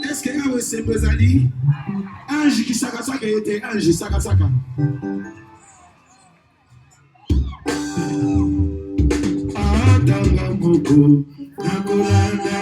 Est-ce que vous avez besoin ange qui saka saka était ange saka saka. Adanga moko nakolanda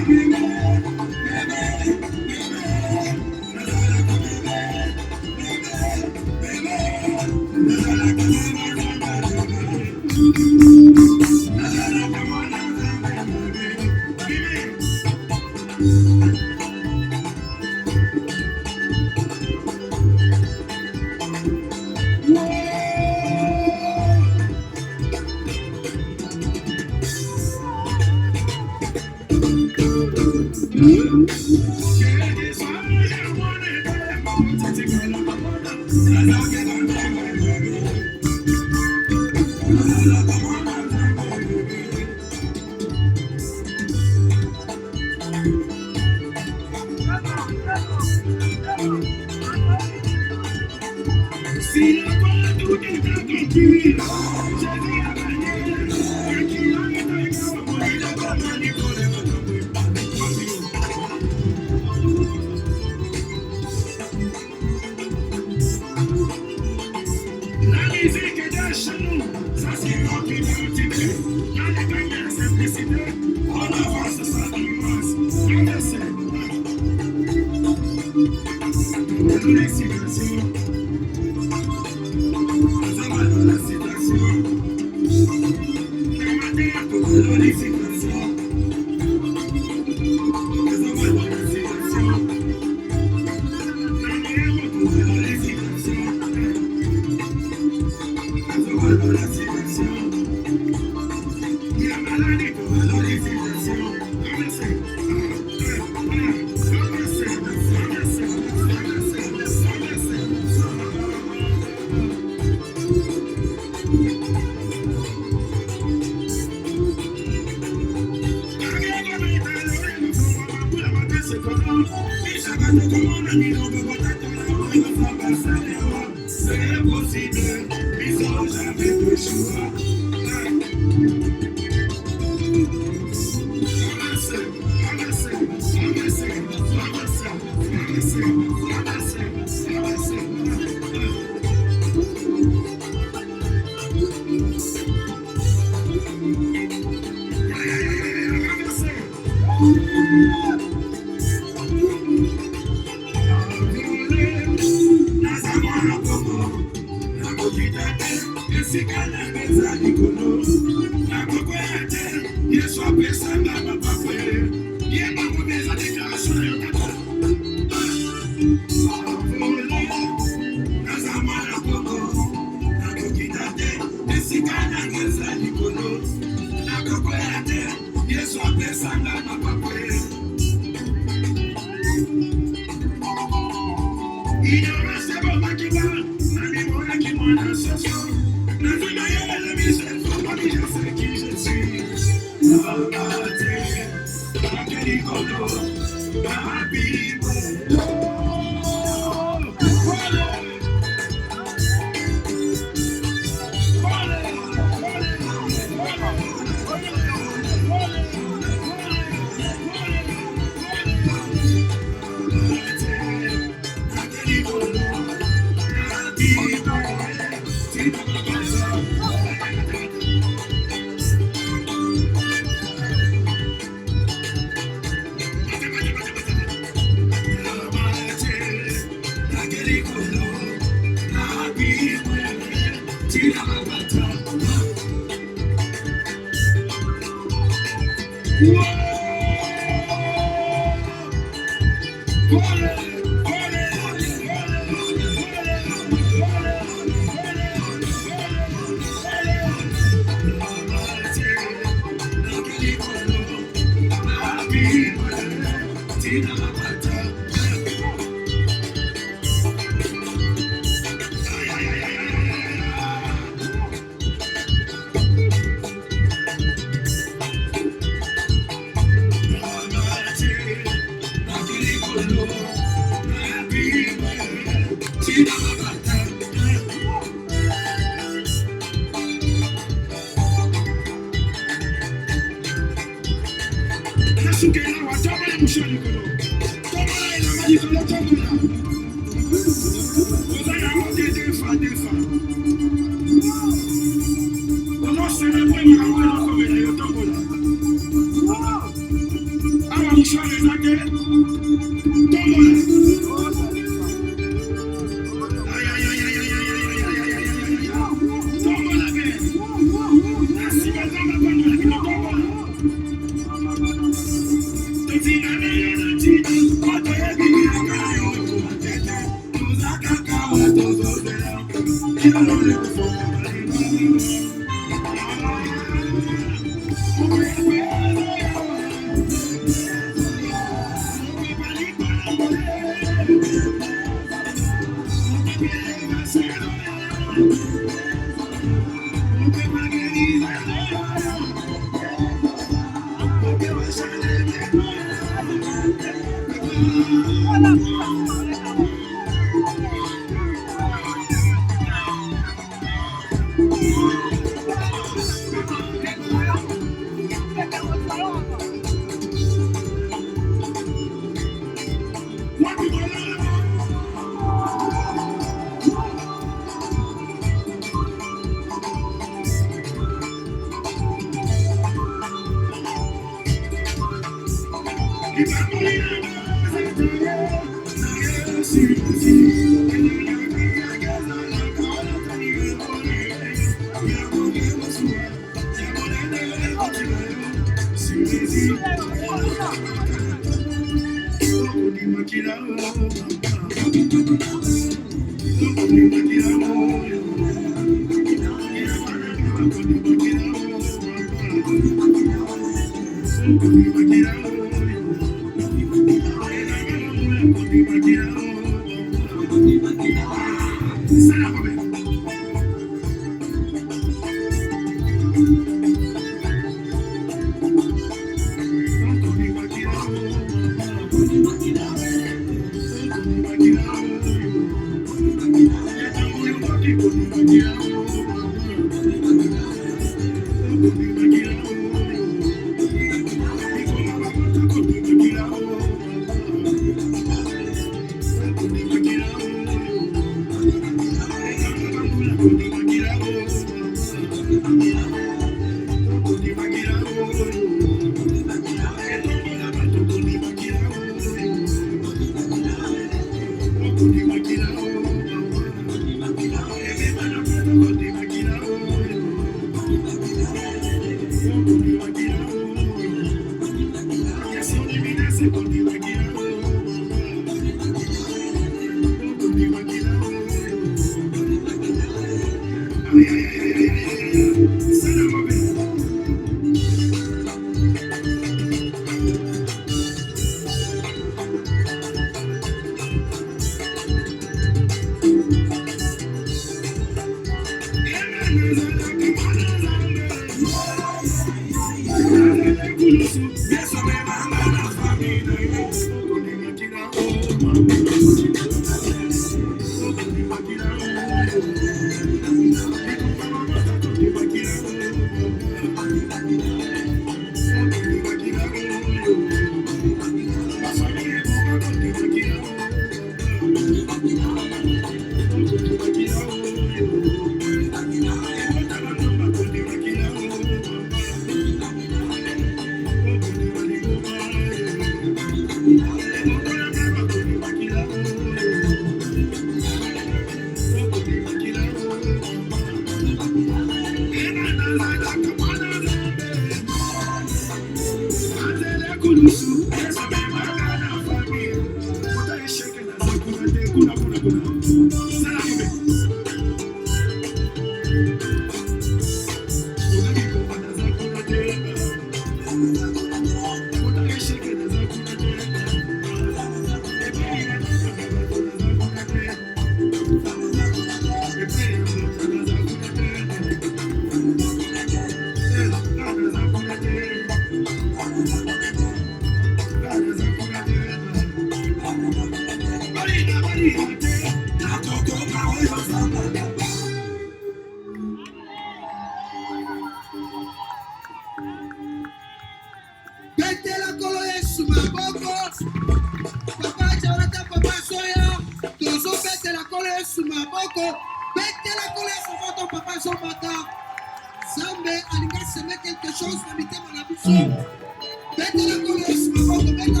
Bête la colère,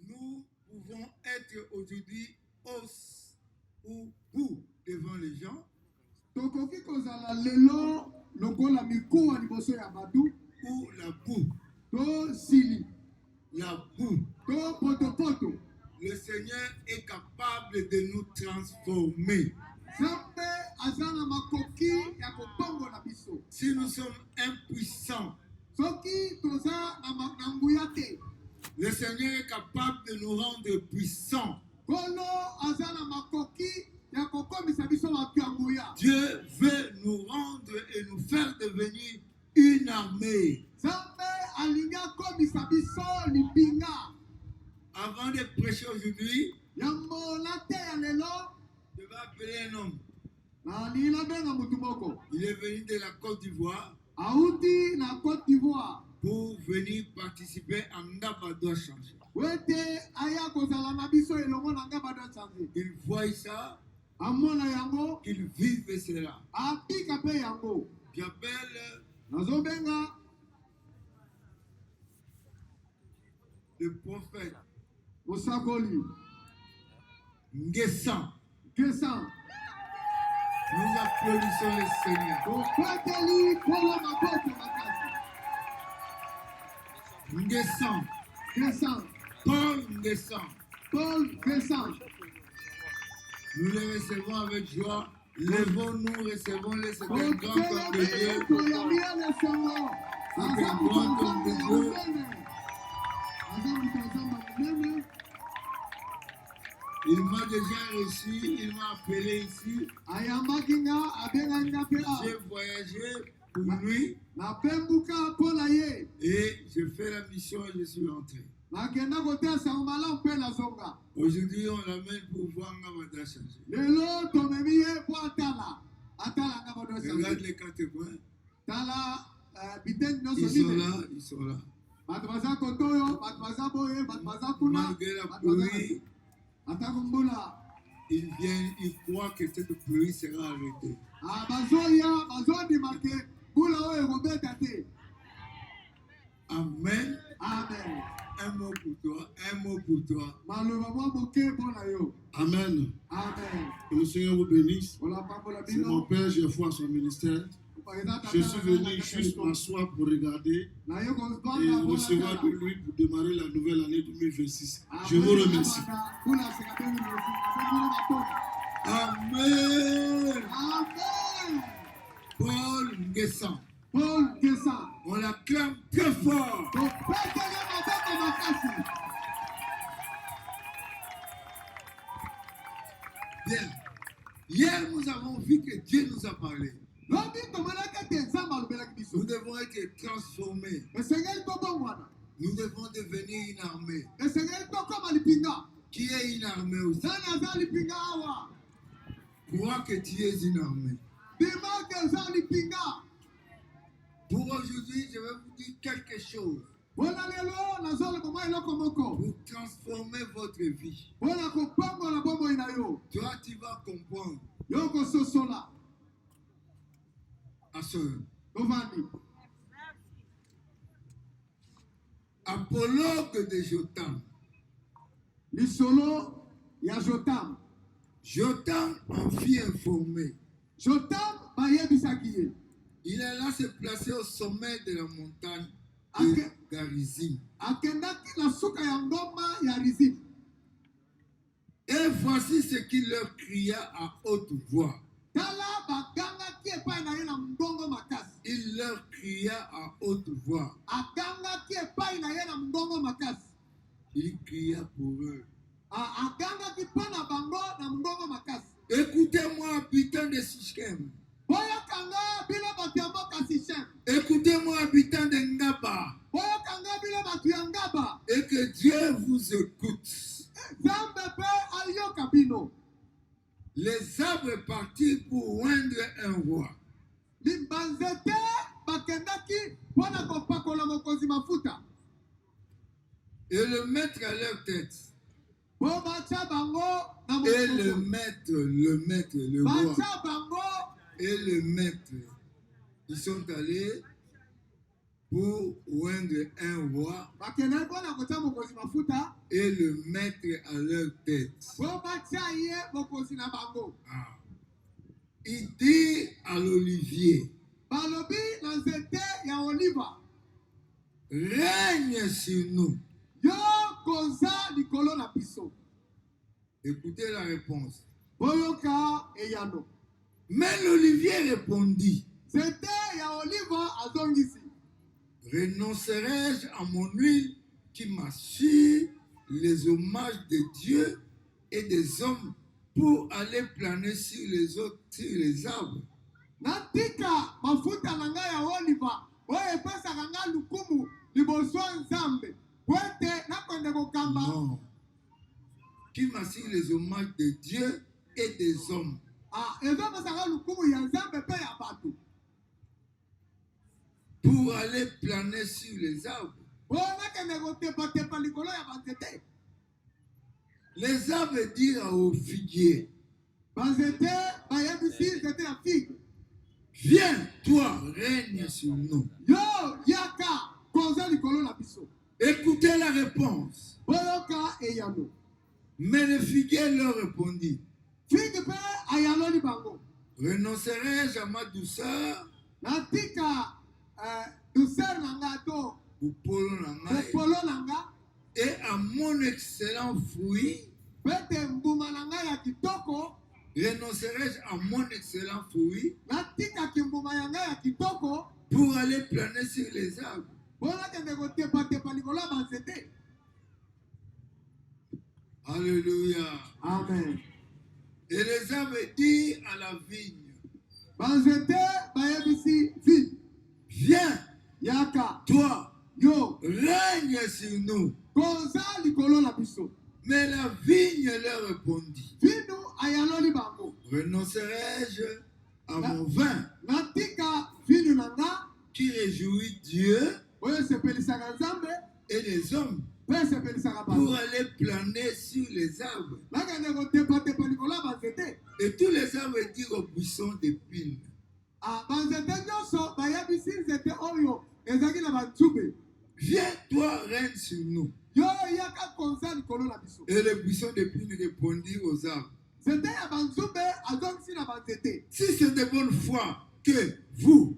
Nous pouvons être aujourd'hui os ou bout devant les gens. Tokoki kozala lelo lokola mikuwa liboso ya batu Ou la boue. to sili La boue. to potopoto. Le Seigneur est capable de nous transformer. Nzambe azana makoki ya kotongola biso. Si nous sommes impuissants, Soki toza na nguya te, le Seigneur est capable de nous rendre puissants. Kolo azana makoki ya kokomisa biso batu ya nguya. Dieu veut nous rendre et nous faire devenir une armée. Nzambe alingi akomisa biso lipinga. Avant de prêcher aujourd'hui, Yambola te ya lelo, je vais appeler un homme. na nina benga mutu moko. Il est venu de la Côte d'Ivoire Auti na Côte d'Ivoire. pour venir participer à Ngaba doit changer. Wete aya kozala na biso elongo na ngaba do changer. Il voit ça, Amona yango, qu'il vive cela. apika pe yango. J'appelle Nazobenga le prophète Osakoli, Nguessan. Kesan, Nous applaudissons le Seigneur. Okwateli Kolo Maboko Makasi, Nguessan. Kesan, Paul Nguessan. Paul Kesan. Nous le recevons avec joie. Levons-nous, recevons-le. C'est un grand homme de Dieu. Toyamia le songo. Azamu tanzamba munene. Azamu tanzamba munene. Il m'a déjà reçu, il m'a appelé ici. Ayambakinga abenga pe a. J'ai voyagé pour lui Na pembuka pola ye. et je fais la mission et je suis rentré. Na kenda kote sangala mpe na zonga. Aujourd'hui, on l'amène pour voir Ngabada changer. Lelo tomemi ye po atala. Atala ngaba do Regarde changer. les quatre coins. Tala biten no Ils sont solide. là, ils sont là. Batmaza kotoyo, batmaza boye, batmaza kuna. Malgré la batmaza pluie, atakumbula. ils viennent, ils croient que cette pluie sera arrêtée. Bazoya, bazondima ke bula oyo ekobeta te. Amen. Amen. Un mot pour toi, un mot pour toi. Maloba mwa moke mpo na yo. Amen. Amen. Que le Seigneur vous bénisse. Olapambola C'est mon bino. père, j'ai foi à son ministère. Je suis venu juste m'asseoir pour regarder et recevoir de lui pour démarrer la nouvelle année 2026. Je vous remercie. Amen. Amen. Paul Nguessan. Paul Nguessan. On l'acclame très fort. Bien. Hier, nous avons vu que Dieu nous a parlé. Nous devons être transformés. Nous devons devenir une armée. Qui est une armée aussi? Crois que tu es une armée. Pour aujourd'hui, je vais vous dire quelque chose. Pour transformer votre vie. Toi, tu vas comprendre. Apologue de Jotam. Lisolo ya Jotam. Jotam en fit informer. Jotam bayebisakiye. Il est là se placer au sommet de la montagne de Garizim. Akendaki na suka ya ngoma ya Rizim. Et voici ce qu'il leur cria à haute voix. Tala baganga ki epai na ye na mbongo makasi. Il leur cria à haute voix. Aganga ki epai na ye na mbongo makasi. Il cria pour eux. Aganga ki pona bango na mbongo makasi. Écoutez-moi, habitants de Sichem. Boya kanga bila batu ya mboka Sichem. Écoutez-moi, habitants de Ngaba. Boya kanga bila batu ya Ngaba. Et que Dieu vous écoute. Zambe pe aliyoka bino. Les arbres partirent pour oindre un roi. Limbanzete bakendaki pona kopakola mokonzi mafuta. Et le mettre à leur tête. Et le maître, le roi. Et le maître. Ils sont allés pour oindre un roi. Et le mettre à leur tête. Ah. Il dit à l'olivier. Règne sur nous. Écoutez la réponse. Mais l'olivier répondit. Renoncerai-je à mon huile qui m'assure les hommages de Dieu et des hommes pour aller planer sur les autres, sur les arbres? Non. Qui m'assure les hommages de Dieu et des hommes. Pour aller planer sur les arbres. Les arbres dirent aux figuiers. Viens, toi, règne sur nous. Écoutez la réponse. Mais le figuier leur répondit. Renoncerai-je à ma douceur et à mon excellent fruit? Renoncerai-je à mon excellent fruit pour aller planer sur les arbres? Alléluia. Amen. Et les arbres disent à la vigne. Viens, toi, règne sur nous. Mais la vigne leur répondit. Renoncerai-je à mon vin qui réjouit Dieu et les hommes pour aller planer sur les arbres? Et tous les arbres dirent au buisson d'épines. Viens, toi, règne sur nous. Et le buisson d'épines répondit aux arbres. Si c'est de bonne foi que vous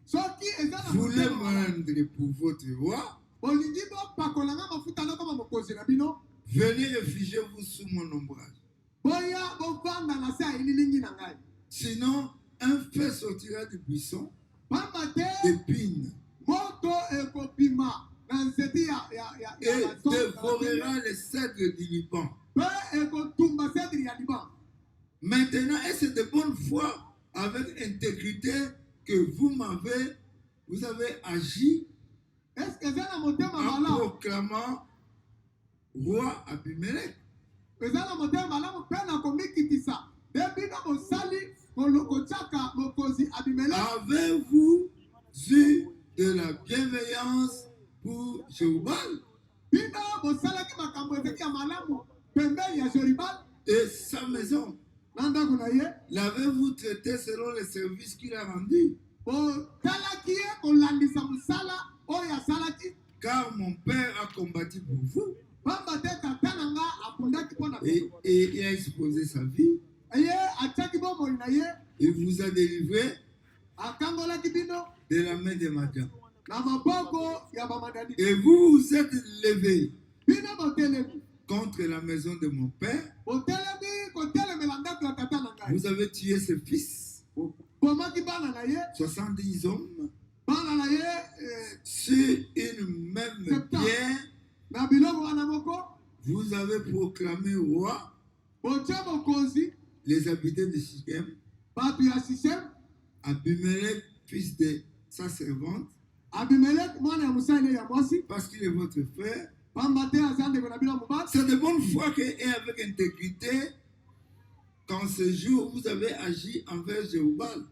soki eza na voulez motema malamu m'rendre pour votre roi, bolingi bopakolanga mafuta na koma mokonzi na bino venez réfugiez-vous sous mon ombrage. boya bovanda na se ya elilingi na ngai Sinon, un feu sortira du buisson, pamba te d'épines, moto ekobima na nzete et dévorera les cèdres du Liban. mpe ekotumba sedri ya liban. Maintenant, et c'est de bonne foi, avec intégrité, que vous avez agi eske eza na motema en malamu proclamant roi Abimelech. eza na motema malamu mpe na komikitisa nde bino bosali kotiaka mokonzi abimeleki. Avez-vous eu de la bienveillance pour Jéroboam bino bosalaki makambo ezeki ya malamu pembeni ya Jerubal et sa maison? na ndako na ye. L'avez-vous traité selon les services qu'il a rendus? botalaki ye kolandisa mosala oyo asalaki. Car mon père a combattu pour vous pamba te tata na nga abundaki mpo na bino et il a exposé sa vie. ye atiaki bomoi na ye Il vous a délivré akangolaki bino de la main de Madian. na maboko ya bamadani. Et vous vous êtes levé bino botelemi contre la maison de mon père. botelemi kotelemela ndako ya tata na ngai. Vous avez tué ses fils, bomaki bana na ye 70 hommes, bana na ye sur une même pierre. na biloko wana moko Vous avez proclamé roi botia mokonzi les habitants de Shichem, bato ya Sichem. Abimelech, fils de sa servante, Abimeleki mwana ya mosali ya mwasi parce qu'il est votre frère. pamba te aza ndeko na bino mobali. C'est de bonne foi et avec intégrité qu'en ce jour vous avez agi envers Jéroboam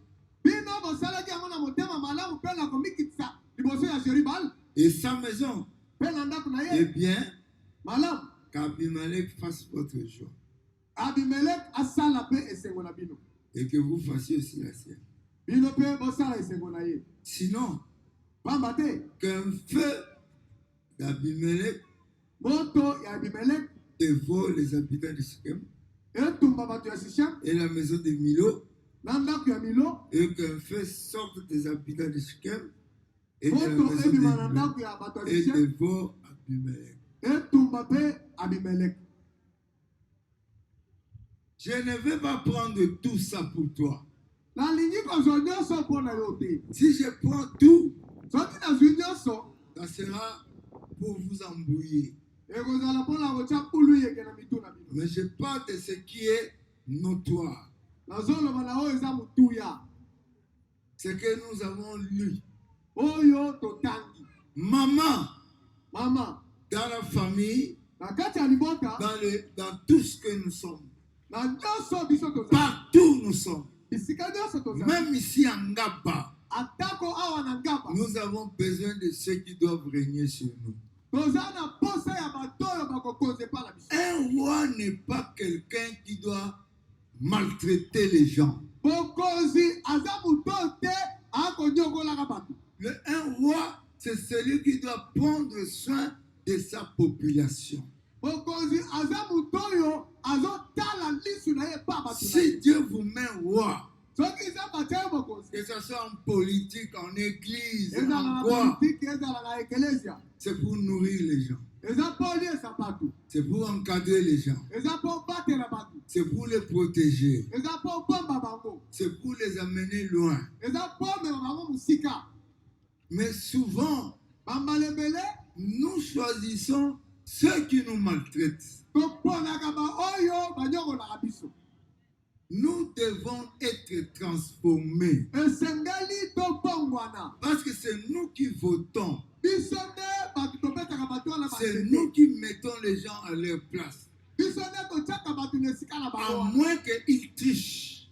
bino bosalaki yango na motema malamu mpe na komikitisa liboso ya Jerubal et sa maison. mpe na ndako na Eh ye bien, malamu. qu'Abimelech fasse votre joie Abimeleki asala mpe esengo na bino et que vous fassiez aussi la sienne. bino mpe bosala esengo na ye. Sinon, pamba te qu'un feu d'Abimelech moto ya Abimeleki dévore les habitants de Shichem etumba bato ya Sichem et la maison de Milo, na ndako ya Milo. et qu'un feu sorte des habitants de Shichem et de la moto maison ebima na de Milo ndako ya bato ya et Sichem dévore Abimelech. etumba mpe Abimeleki. Je ne vais pas prendre tout ça pour toi. nalingi kozwa nyonso mpo na yo te. Si je prends tout, soki nazwi nyonso ça sera pour vous embrouiller. ekozala mpo na kotia pulu yeke na mitu na bino. Mais je parle de ce qui est notoire. nazoloba na oyo eza motuya Ce que nous avons lu. oyo totangi. Maman, mama dans la famille, na kati ya libota dans tout ce que nous sommes, na nyonso biso tozali partout nous sommes, bisika nyonso tozali même ici en Ngaba, atako awa na ngaba nous avons besoin de ceux qui doivent régner sur nous. toza na posa ya bato oyo bakokonza epa na biso. Un roi n'est pas quelqu'un qui doit maltraiter les gens. bokonzi aza moto te akonyongolaka bato. Un roi, c'est celui qui doit prendre soin de sa population. bokonzi aza moto oyo azotala lisu na ye epa bato na Si ye. Dieu vous met roi, soki eza batia ye bokonzi que ce soit en politique, en église, ezala en na quoi, politiki ezala na ekelesia c'est pour nourrir les gens, eza mpo oliesa bato c'est pour encadrer les gens, eza mpo batela bato c'est pour les protéger, eza mpo bomba bango c'est pour les amener loin. eza mpo mema bango mosika. Mais souvent, bambalembele nous choisissons ceux qui nous maltraitent. toponaka baoyo banyongolaka biso. Nous devons être transformés esengeli tobongwana parce que c'est nous qui votons, biso nde bato tobetaka bato wana c'est banzete. nous qui mettons les gens à leur place, biso nde totiaka bato na esika na à bango wana. moins qu'ils trichent.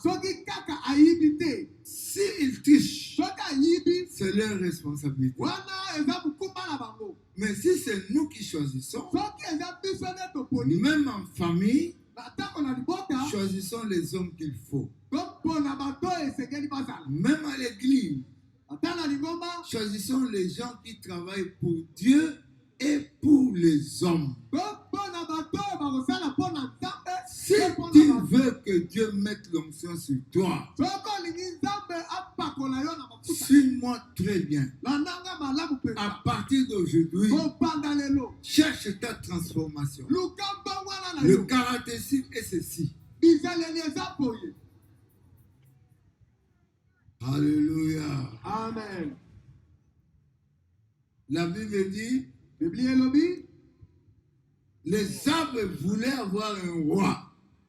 soki kaka ayibi te S'ils trichent, soki ayibi c'est leur responsabilité. wana eza mokumba na bango. Mais si c'est nous qui choisissons, soki eza biso nde toponi même en famille, na ntango na libota choisissons les hommes qu'il faut. topona bato oyo esengeli bazala. Même à l'église, ata na lingomba choisissons les gens qui travaillent pour Dieu et pour les hommes. topona bato oyo bakosala mpo na nzambe Si mpe mpo na tu bato. veux que Dieu mette l'onction sur toi, soki olingi nzambe apakola à partir d'aujourd'hui, kobanda lelo cherche ta transformation. luka mbongwana na Le yo caractéristique est ceci. bizaleli eza boye. Alléluia. Amen. La Bible dit, Biblia elobi les arbres voulaient avoir un roi.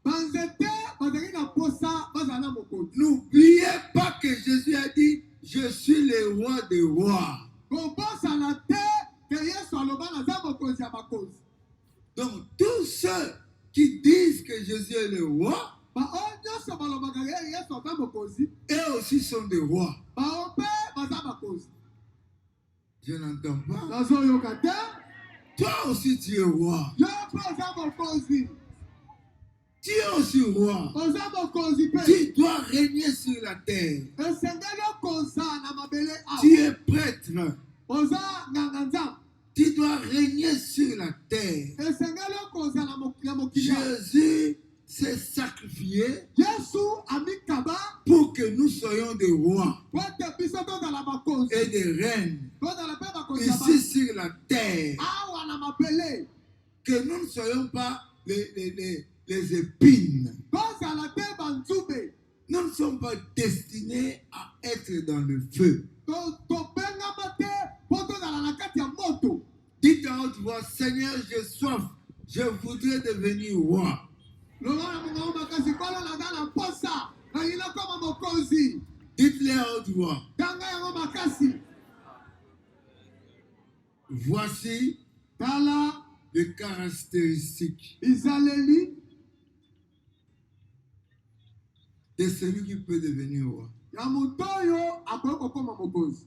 banzete bazali na posa bazala na mokonzi. N'oubliez pas que Jésus a dit, je suis le roi des rois. kobosana te ke yesu aloba naza mokonzi ya bakonzi. Donc tous ceux qui disent que Jésus est le roi, baoyo nyonso balobaka yesu aza mokonzi eux aussi sont des rois. bao mpe baza bakonzi. Je n'entends pas. nazoyoka te Toi aussi tu es roi. yo mpe oza mokonzi. Tu es aussi roi. oza mokonzi mpe Tu dois régner sur la terre. esengeli okonza na mabele Tu awa. es prêtre. oza nganga nzambe Tu dois régner sur la terre. esengeli okonza na mokili awa. Jésus s'est sacrifié yesu amikaba pour que nous soyons des rois po ete biso tozala bakonzi et des reines tozala mpe bakonzi ya ici sur la terre. awa na mabele. Que nous ne soyons pas les épines. tozala te banzube Nous ne sommes pas destinés à être dans le feu. tobengama te po tozala na kati ya moto. Dites à haute voix, Seigneur, j'ai soif. Je voudrais devenir roi. loba na mongongo makasi nkolo naza na mposa nalingi nakoma mokonzi. Dites-le à haute voix. tanga yango makasi. Voici tala les caractéristiques bizaleli de celui qui peut devenir roi. ya moto oyo akoki kokoma mokonzi.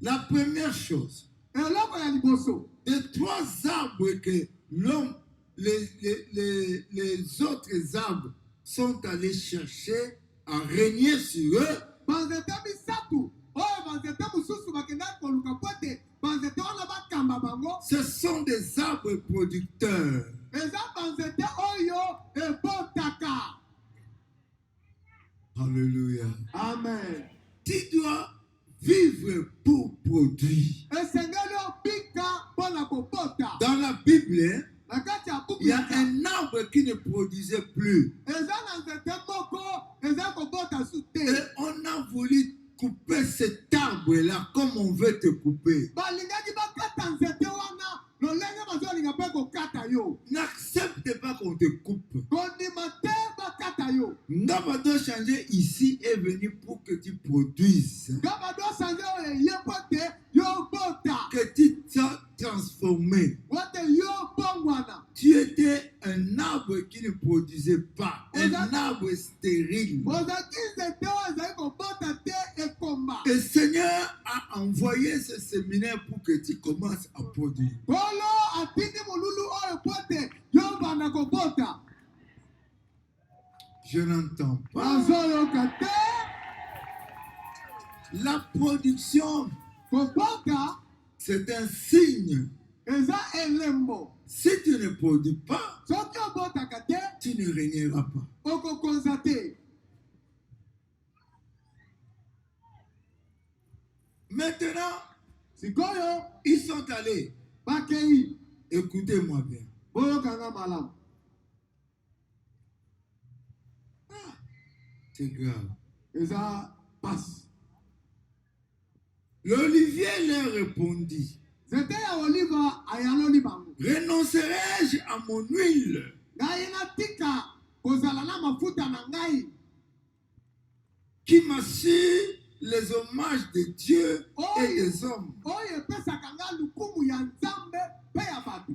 La première chose, eloko ya liboso des trois arbres que l'homme, les autres arbres sont allés chercher à régner sur eux, banzete misato oyo banzete mosusu bakendaki koluka po ete banzete wana bakamba bango ce sont des arbres producteurs. eza banzete oyo ebotaka. Alléluia. Amen. Tu dois vivre pour produire. esengeli obika mpo na kobota. Dans la Bible, na kati ya buku il y a un arbre qui ne produisait plus. eza na nzete moko eza kobota su te. Et on a voulu couper cet arbre-là comme on veut te couper. balingaki bakata nzete wana lolenge bazolinga mpe kokata yo. N'accepte pas qu'on te coupe. kondima te bakata yo. Ngaba doit changer ici est venu pour que tu produises. nga badosanze oyo eye mpo te yo bota. Que tu sois transformé. wote yo bongwana. Tu étais un arbre qui ne produisait pas. Un arbre stérile. ozaki nzete oyo ezali kobota te ekomba. Le Seigneur a envoyé ce séminaire pour que tu commences à produire. kolo atindi molulu oyo po te yo banda kobota. Je n'entends pas. nazoyoka te. La production, kobota c'est un signe. eza elembo. Si tu ne produis pas, soki obotaka te tu ne régneras pas. okokonza te. Maintenant, sikoyo ils sont allés. bakei Écoutez-moi bien. boyokanga malamu. C'est grave. eza pasi. L'olivier leur répondit, nzete ya oliva ayaloli bango. renoncerai-je à mon huile ngai natika kozala na mafuta na ngai qui m'assure les hommages de Dieu et des hommes? oyo epesaka ngai lukumu ya nzambe mpe ya bato.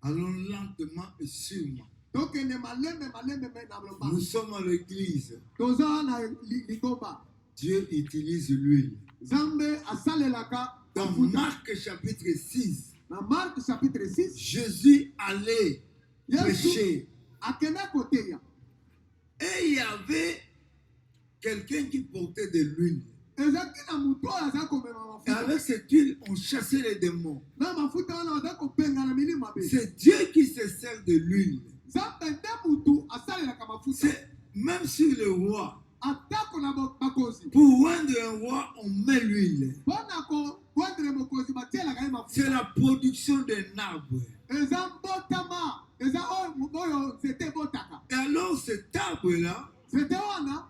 Allons lentement et sûrement. tokende malembe mpe na loba. Nous sommes à l'église. toza na ligomba. Dieu utilise l'huile. nzambe asalelaka Dans mafuta. Marc chapitre 6, na Marc chapitre 6 Jésus allait yesu prêcher. akende koteya. Et il y avait quelqu'un qui portait de l'huile. ezaki na moto oyo aza komema Et mafuta. avec cette huile, on chassait les démons. na mafuta wana aza kopenga na milimo mabe. C'est Dieu qui se sert de l'huile. nzambe nde motu asalelaka mafuta. C'est même sur le roi. atako na bakonzi. Pour rendre un roi, on met l'huile. mpona répondre mokonzi batielaka ye mafuta. C'est la production d'un arbre. Eza mbotama, eza oyo nzete ebotaka. Et alors cet arbre-là Nzete wana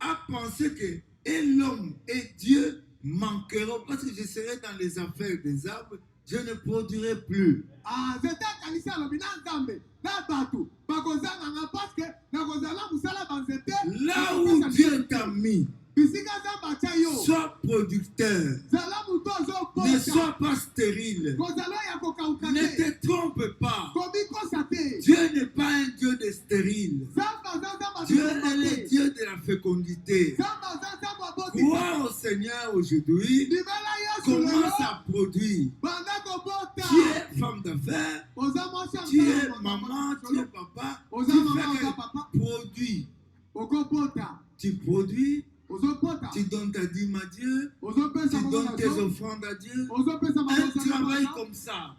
a pensé que et l'homme et Dieu manqueront parce que je serai dans les affaires des arbres, je ne produirai plus. nzete akanisi alobi na nzambe na bato bakozanganga paske nakozala mosala banzete. Là où Dieu t'a mis, bisika nzambe atia yo. sois producteur. Zala moto Ne ozobota. sois pas stérile. Kozala ya kokauka Ne te. te trompe pas. Komikosa te. Dieu n'est pas un Dieu de stérile. Nzambe aza nzambe Dieu azobota est le te. Dieu de la fécondité. Nzambe aza nzambe abotisa. Crois au Seigneur aujourd'hui. Libela Yesu lelo. Commence à produire. Banda kobota. Tu es femme d'affaires. Oza mwasi ya Tu msala es wa maman. mama. Tu es papa. Oza Tu mama, fais oza que papa. produis. Okobota. Tu produis. Ozobota. Tu donnes ta dîme à Dieu. Ozopesa Tu donnes tes mabonazo. offrandes à Dieu. Ozopesa Un mabonazo. travail comme ça.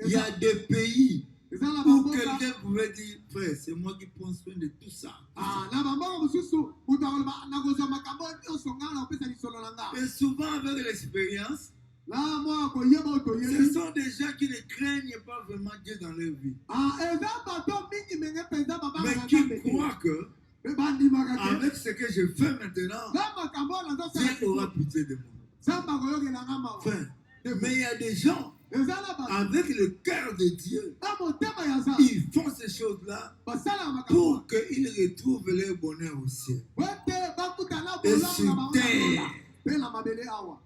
Il y a des pays Eza na où bamboka. quelqu'un pouvait dire, frère, c'est moi qui prends soin de tout ça. Na bamboka mosusu moto akoloba nakozwa makambo nyonso ngai na opesa lisolo na nga. Et souvent avec l'expérience, Na mwa koyeba oyo ce toyebi. sont des gens qui ne craignent pas vraiment Dieu dans leur vie. Eza bato mingi menge mpenza babanga Mais na qui Nzambe te. croient que Mpe bandimaka te. avec ce que je fais maintenant, Na makambo oyo nazosala Dieu aura pitié de moi. Nzambe akoyokela nga mawa. Enfin, mais il y a des gens, Eza na bato avec le cœur de Dieu, na motema ya Nzambe ils font ces choses-là basalaka makambo pour qu'ils retrouvent leur bonheur au ciel. ete bakutana Et bolamu sur na bango na terre. lola mpe na mabele awa.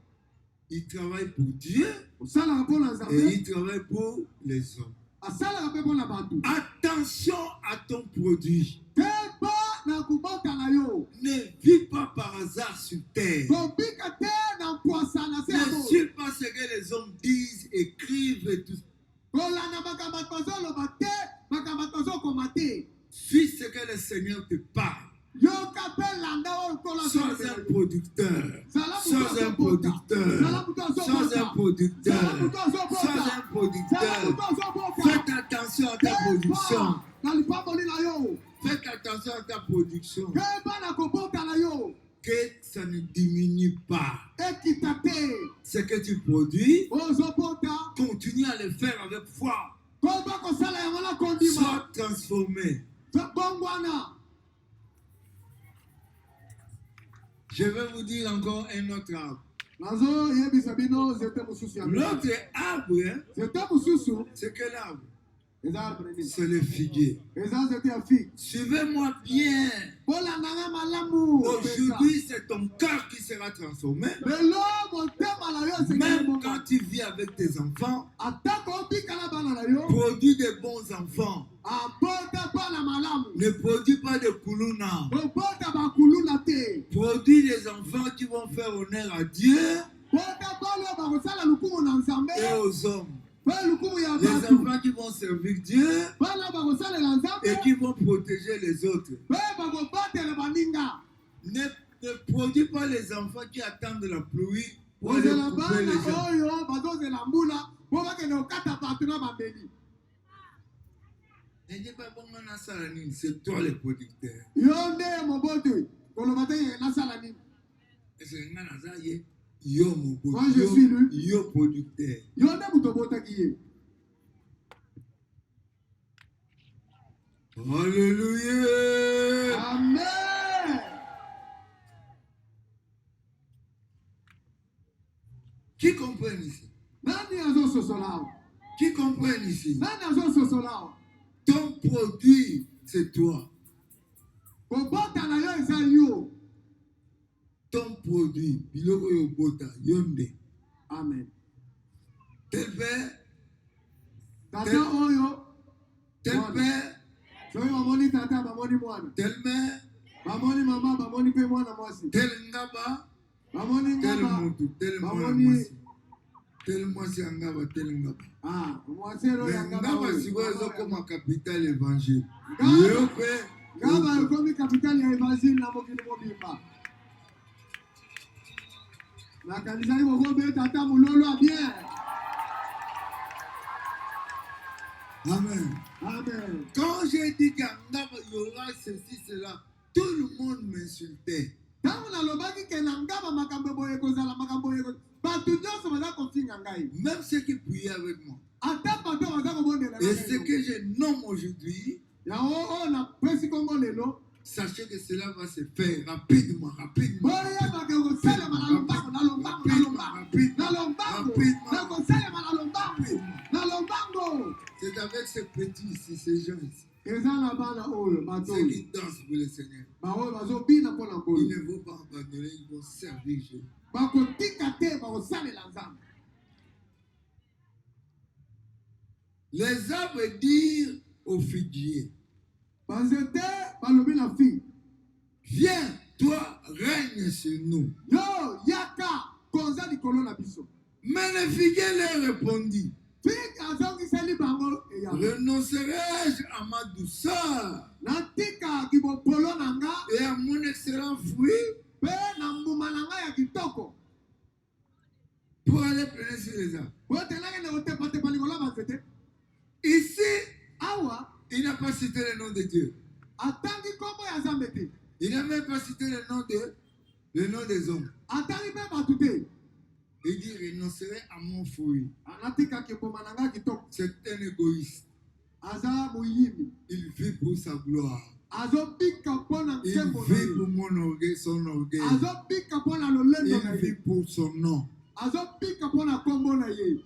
Ils travaillent pour Dieu Osalaka mpo na et Nzambe ils travaillent pour les hommes. asalaka mpe mpo na bato. Attention à ton produit. Keba na kubota na yo. Ne vis pas par hasard sur terre. Kobika te na mpoasa na se ya Ne bo. suis pas ce que les hommes disent, écrivent et tout. Kolanda makambo tozoloba te makambo tozokoma te. Suis ce que le Seigneur te parle. Yoka mpe landa oyo kola Sois un producteur. Zala Sois moto un azobota. producteur. Zala moto Sois un azobota. producteur. Zala moto Sois azobota. un Zala producteur. moto azobota. Faites attention à ta production. Na lipamboli na yo. Faites attention à ta production. Keba na kobota na yo. Que ça ne diminue pas. Ekita te. Ce que tu produis, Ozobota. continue à le faire avec foi. Koba kosala yango na kondima. Sois transformé. Bongwana. Je vais vous dire encore un autre arbre. Nazo yebisa bino nzete mosusu ya mbele. L'autre arbre, hein, Nzete mosusu c'est quel arbre? eza arbre nini? C'est le figuier. Eza nzete ya figue. Suivez-moi bien. Bolandanga malamu. Aujourd'hui, c'est ton cœur qui sera transformé. Lelo motema na yo Même esekeli quand tu vis avec tes enfants, atako obika na bana na yo produis des bons enfants. abota bana malamu. Ne produis pas de kuluna. Obota bakuluna te. Produis des enfants qui vont faire honneur à Dieu Bota balo bakosala lukumu na Nzambe. et aux hommes. Pe lukumu ya Les bato. enfants qui vont servir Dieu Bana bakosalela Nzambe. et qui vont protéger les autres. Pe bakobatela baninga. Ne produis pas les enfants qui attendent la pluie pour aller Ozela couper les gens. bana oyo bazozela mbula po bakende kokata bato na bambeli. Ne dis pas bon, c'est toi le producteur. Yo nde mobote koloba te ye nasala nini. Est-ce que Nanaza y est? Yo mon Moi, je suis lui. yo producteur. Yo nde moto obotaki ye. Alléluia. Amen. Qui comprennent ici? Nani azososola awa? Qui comprennent ici? Nani azososola awa? Ton produit, c'est toi. Kobota na yo eza yo. Ton produit, biloko yo bota, yonde. Amen. Tel père, Tata Tel- oyo tel père, soki bamoni tata bamoni mwana, tel mère, bamoni mama bamoni mpe mwana mwasi, tel ngaba, bamoni tel ngaba mutu, tel mwana bamoni mwasi. Tel mwasi ya ngaba, tel ngaba. mwasi elo ya Mais ngaba ngaba oyo. sikoyo ezokoma capitale évangile. Ngaba- Yo mpe, ngaba ekomi kapitale ya évangile na mokili mobimba. nakanisaki kokobeta ata mololo ya bien. Amen. Amen. Quand j'ai dit qu'à ngaba il y aura ceci, cela, tout le monde m'insultait. Ntango nalobaki ke na ngaba makambo boye kozala makambo boye kozala bato nyonso baza kofinga ngai Même ceux qui priaient avec moi. ata bato baza kobondela Et ce que je nomme aujourd'hui, yango oyo napesi kongo lelo sachez que cela va se faire rapidement, rapidement. boyebaka kosalema na lombango na lombango na lombango na lombango nakosalema na lombango na lombango. C'est avec ces petits ici, ces gens ici, eza na bana oyo bato ceux qui dansent pour le Seigneur. baoyo bazobina mpo na Ils nkolo ne vont pas abandonner, ils vont servir Dieu. bakotika te bakosalela nzambe. Les arbres dirent au figuier, banzete balobi na fi viens, toi, règne sur nous. yo yaka konza likolo na biso. Mais le figuier leur répondit, fi azongiseli bango eya renoncerai-je à ma douceur natikaki bopolo na nga et à mon excellent fruit mpe na mbuma na nga ya kitoko pour aller planer sur les arbres? po telakende kotepatepa likolo ya banzete. Ici, Awa il n'a pas cité le nom de Dieu. atangi nkombo ya nzambe te, Il n'a même pas cité le nom des hommes. atangi mpe bato te. Il dit renoncerai à mon fruit. anatikaki mbuma na nga ya kitoko. C'est un égoïste. aza moyimi, Il vit pour sa gloire. azobika mpo na Il nzembo na vit ye, pour mon orgueil, son orgueil. azobika mpo na lolendo na Il vit ye, pour son nom. azobika mpo na nkombo na ye.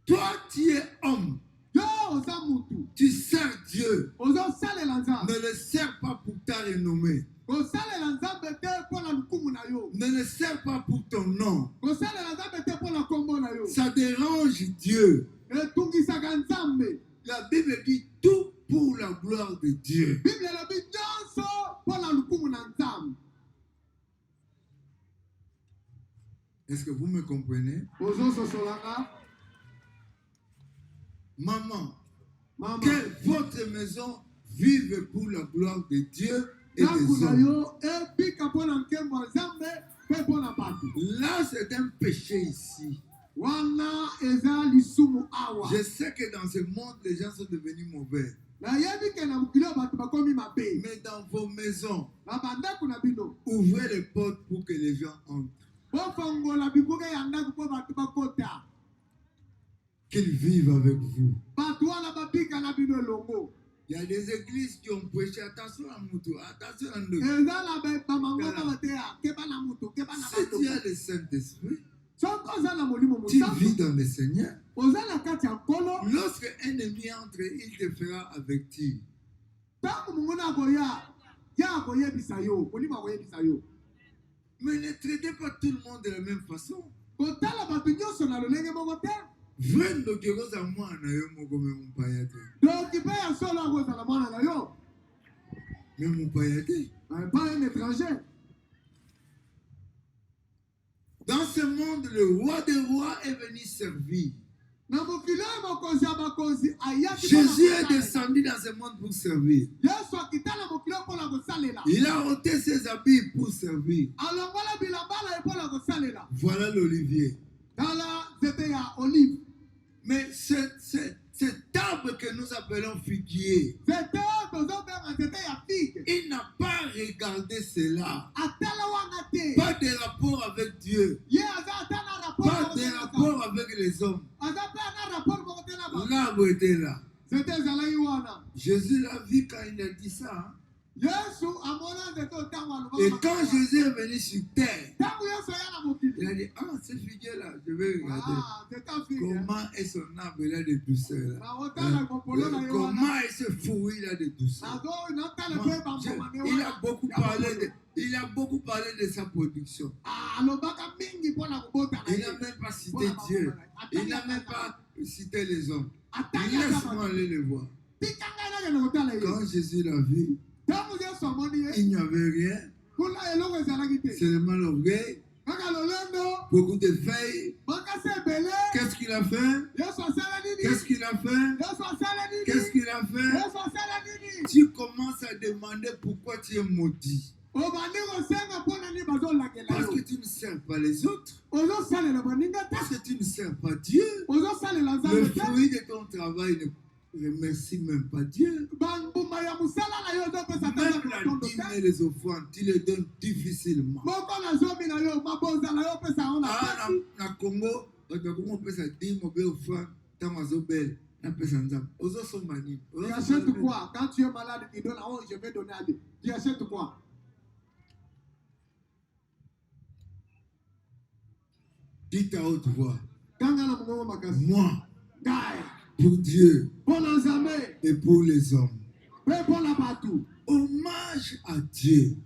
Toi, tu es homme. yo oza mutu Tu sers Dieu. ozosalela nzambe, Ne le sers pas pour ta renommée. kosalela nzambe te mpo na lukumu na yo, Ne le sers pas pour ton nom. kosalela nzambe te mpo na nkombo na yo, Ça dérange Dieu. etungisaka nzambe. La Bible dit tout pour la gloire de Dieu. bible elobi nyonso mpo na lukumu na nzambe. Est-ce que vous me comprenez? ozososolanga Maman, mama que votre maison vive pour la gloire de Dieu et ndako des na hommes. yo ebika mpo na nkembo ya nzambe mpe mpo na bato. Là, c'est un péché ici. wana eza lisumu awa. Je sais que dans ce monde, les gens sont devenus mauvais. nayebi ke na mokili oyo bato bakomi mabe. Mais dans vos maisons, na bandako na bino ouvrez les portes pour que les gens entrent. bofongola bikuke ya ndako mpo bato bakota, Qu'ils vivent avec vous. bato wana babika na bino elongo. Il y a des églises qui ont prêché. Attention à Moutou, attention à nous. eza na bamangota bateya keba na mutu keba na Si tu as bato. le Saint-Esprit, soki oza na molimo tu mosantu vis dans le Seigneur. oza na kati ya nkolo, Lorsque un ennemi entre, il te fera avertir. ntango mongona akoya ya akoyebisa yo, molimo akoyebisa yo. Mais ne traitez pas tout le monde de la même façon. kotala bato nyonso na lolenge moko te. Vrai ndokeroza mwana yo moko me mupaya te. doki mpe ya solo akozala mwana na yo, Me mupaya te. pas un étranger. Dans ce monde, le roi des rois est venu servir. na mokili oyo mokonzi ya bakonzi ayaki Jésus est descendu dans ce monde pour servir. yesu akita na mokili oyo mpona kosalela, Il a ôté ses habits pour servir. alongola bilamba na ye mpona kosalela. Voilà l'olivier. tala nzete ya olive, Mais cet arbre que nous appelons figuier, nzete oyo tozobenga nzete ya figue, il n'a pas regardé cela. atala wana te. Pas de rapport avec Dieu. ye aza ata na rapport Pas moko te de na rapport avec les hommes. aza mpe ana rapport moko te na bato. L'arbre était là. nzete ezalaki wana. Jésus l'a vu quand il a dit ça. Hein. yesu amona nzete oyo ntango Et alobaka quand Jésus est venu sur terre, ntango yesu aya na mokili, il a dit, ah, ce figuier-là, je vais regarder. nzete afike Comment est son arbre-là de douceur. Là. naotala kopolo na ye wana, Comment est ce fruit-là de douceur. natala Moi, mpe bamboma ne il a wana. beaucoup parlé de sa production. alobaka mingi mpona kobota na Il n'a ye. même pas cité Dieu. Il n'a même pas cité les hommes. Laisse-moi aller les voir. tika ngai nakende kotala ye. Quand Jésus l'a vu, ntango yesu amoni ye, il n'y avait rien. kuna eloko ezalaki te, Seulement l'orgueil, kaka lolendo, beaucoup de feuilles. makasi ebele. Qu'est-ce qu'il a fait? yesu asala nini? Qu'est-ce qu'il a fait? yesu asala nini? Qu'est-ce qu'il a fait? yesu asala nini? Tu commences à demander pourquoi tu es maudit. obandi kosenga mpona nini bazolakela Parce yo. que tu ne sers pas les autres. ozosalela baninga te, Parce que tu ne sers pas Dieu. ozosalela Le nzambe te, fruit de ton travail ne remercie même pas Dieu. bambuma Même la dîme et les offrandes, tu les donnes difficilement. Ah, na Congo, on peut se dire, on peut offrande, tant mazobel, on peut s'en dire. Aux autres sont maniés. Tu achètes quoi? Quand tu es malade, tu donnes, oh, je vais donner à Dieu. Tu achètes quoi? Dites à haute voix. Moi, pour Dieu pour les hommes et pour les hommes. Hommage à Dieu.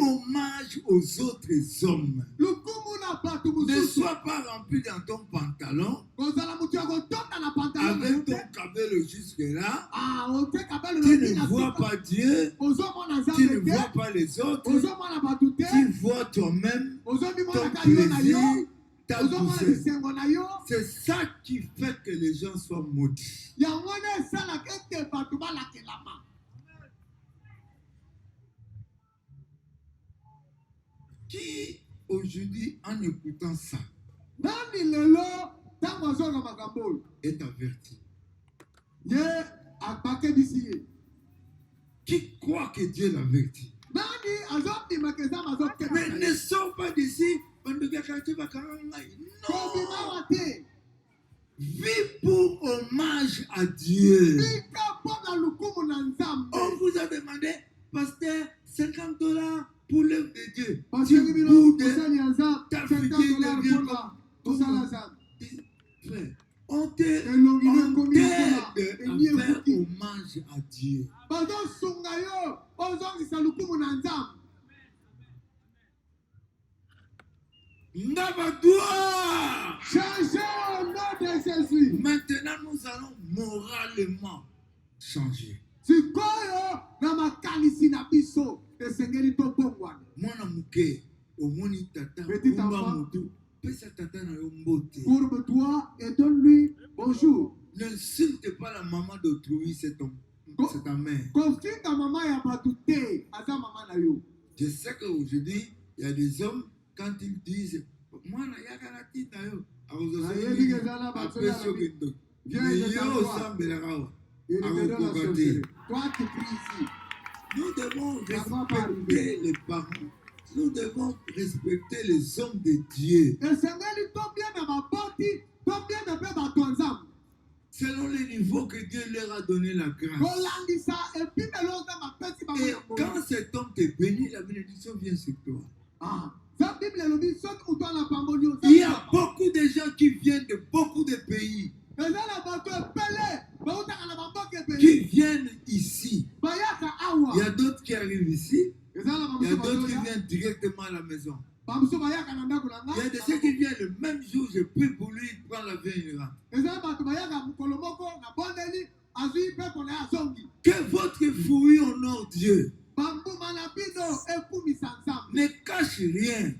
Hommage aux autres hommes. Ne sois pas rempli dans ton pantalon avec ton cabelle jusque-là. Tu ne vois pas Dieu. Tu ne vois pas les autres. Tu vois toi-même ton plaisir. C'est ça qui fait que les gens soient maudits. Qui aujourd'hui, en écoutant ça, est averti? Qui croit que Dieu l'avertit? Mais ne sors pas d'ici. Non. Vis pour hommage à Dieu. On vous a demandé, pasteur, $50 pour l'œuvre de Dieu. Tu boudes ta fille. On t'aide à faire hommage à Dieu. Maintenant, nous allons moralement changer. Mwana muke, omoni tata, kumba mutu, pesa tata na yo mbote. Courbe-toi et donne-lui bonjour. N'insulte pas la maman d'autrui, c'est ta mère. Confie ta maman et abatouté à ta maman na yo. Je sais qu'aujourd'hui, il y a des hommes, quand ils disent, moi, il y a un titre, toi qui pries ici. Nous devons respecter les parents. Nous devons respecter les hommes de Dieu. Selon le niveau que Dieu leur a donné la grâce. Et quand cet homme te bénit, la bénédiction vient sur toi. Il y a beaucoup de gens qui viennent de beaucoup de pays. Qui viennent ici. Il y a d'autres qui arrivent ici. Il y a d'autres qui viennent directement à la maison. Il y a de ceux qui viennent le même jour, je prie pour lui, il prend l'avion, il rentre. Que votre fruit honore Dieu. Ne cache rien.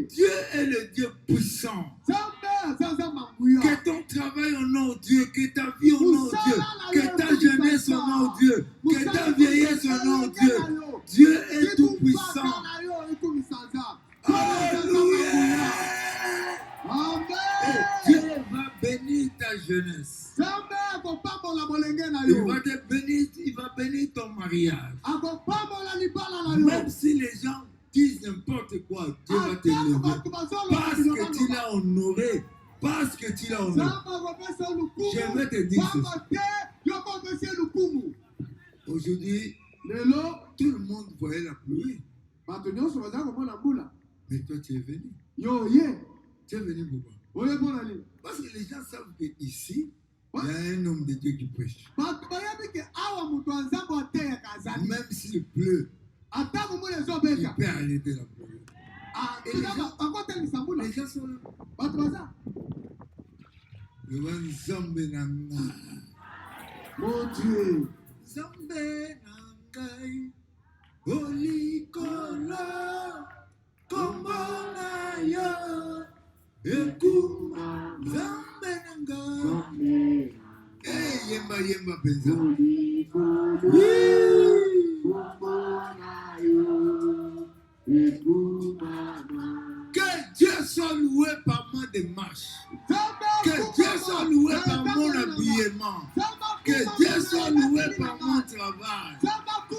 Dieu est le Dieu puissant. Que ton travail honore Dieu, que ta vie honore Dieu, que ta jeunesse honore Dieu, que ta vieillesse honore Dieu. Dieu est tout puissant. Alléluia. Et Dieu va bénir ta jeunesse. Il va te bénir, il va bénir ton mariage. Même si les gens disent n'importe quoi, Dieu va te lever. Parce que tu l'as honoré. Parce que tu l'as honoré. Je vais te dire ceci. Aujourd'hui, tout le monde voyait la pluie. Mais toi, tu es venu. Tu es venu pourquoi? Parce que les gens savent qu'ici, il y a un homme de Dieu qui prêche. Même s'il pleut, il peut arrêter la pluie. Et les gens sont là. Le vent Zambé Nanga. Mon Dieu. Zambé Nangai. Olikolo. Kombona yo. Ekuma. Zambé Nanga. Hey, yemba yemba penza. Que Dieu soit loué par ma démarche. Que Dieu soit loué par mon habillement. Que Dieu soit loué par mon travail.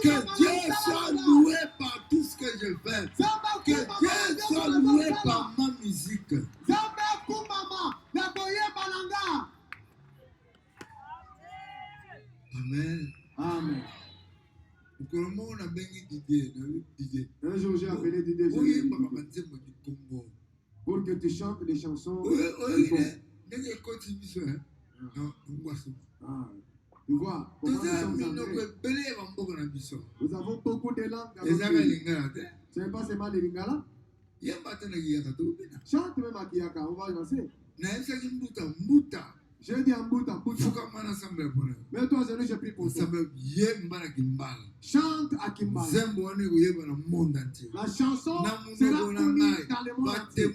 Que Dieu soit loué par tout ce que je fais. Que Dieu soit loué par ma musique. Amen. Amen. Comment on a béni Didier? Un jour, j'ai appelé Didier. Oui, pour que tu chantes des chansons. Oui. Ah, tu vois, comment nous sommes entrés. Nous avons beaucoup de langues dans notre pays. Ce n'est pas seulement les Lingala. Chante même à Kiaka, on va avancer. J'ai dit en bout. Mais toi, je prie pour toi. Chante à Kimbala. La chanson sera connue dans le monde entier.